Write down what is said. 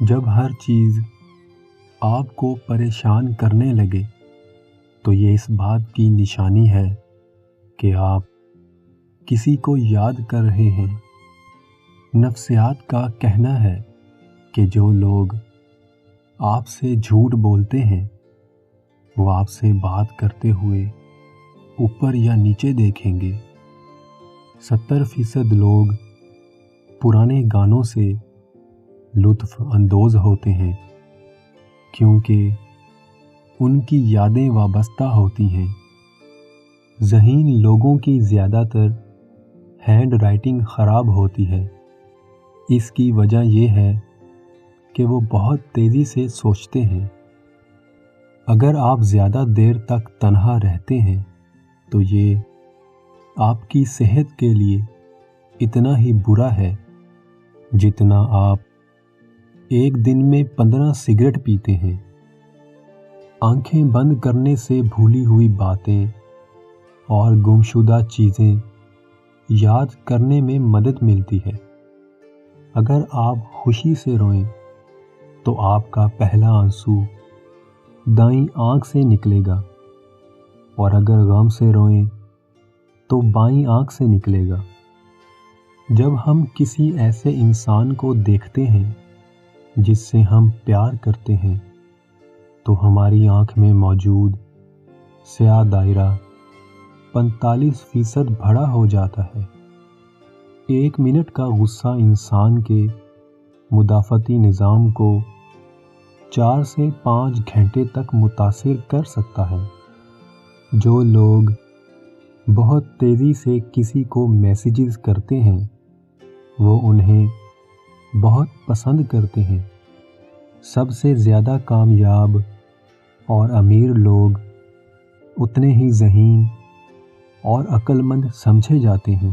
جب ہر چیز آپ کو پریشان کرنے لگے تو یہ اس بات کی نشانی ہے کہ آپ کسی کو یاد کر رہے ہیں۔ نفسیات کا کہنا ہے کہ جو لوگ آپ سے جھوٹ بولتے ہیں وہ آپ سے بات کرتے ہوئے اوپر یا نیچے دیکھیں گے۔ 70% لوگ پرانے گانوں سے لطف اندوز ہوتے ہیں کیونکہ ان کی یادیں وابستہ ہوتی ہیں۔ ذہین لوگوں کی زیادہ تر ہینڈ رائٹنگ خراب ہوتی ہے۔ اس کی وجہ یہ ہے کہ وہ بہت تیزی سے سوچتے ہیں۔ اگر آپ زیادہ دیر تک تنہا رہتے ہیں تو یہ آپ کی صحت کے لیے اتنا ہی برا ہے جتنا آپ ایک دن میں 15 سگریٹ پیتے ہیں۔ آنکھیں بند کرنے سے بھولی ہوئی باتیں اور گمشدہ چیزیں یاد کرنے میں مدد ملتی ہے۔ اگر آپ خوشی سے روئیں تو آپ کا پہلا آنسو دائیں آنکھ سے نکلے گا، اور اگر غم سے روئیں تو بائیں آنکھ سے نکلے گا۔ جب ہم کسی ایسے انسان کو دیکھتے ہیں جس سے ہم پیار کرتے ہیں تو ہماری آنکھ میں موجود سیاہ دائرہ 45% بڑا ہو جاتا ہے۔ 1 منٹ کا غصہ انسان کے مدافعتی نظام کو 4 سے 5 گھنٹے تک متاثر کر سکتا ہے۔ جو لوگ بہت تیزی سے کسی کو میسیجز کرتے ہیں وہ انہیں بہت پسند کرتے ہیں۔ سب سے زیادہ کامیاب اور امیر لوگ اتنے ہی ذہین اور عقل مند سمجھے جاتے ہیں۔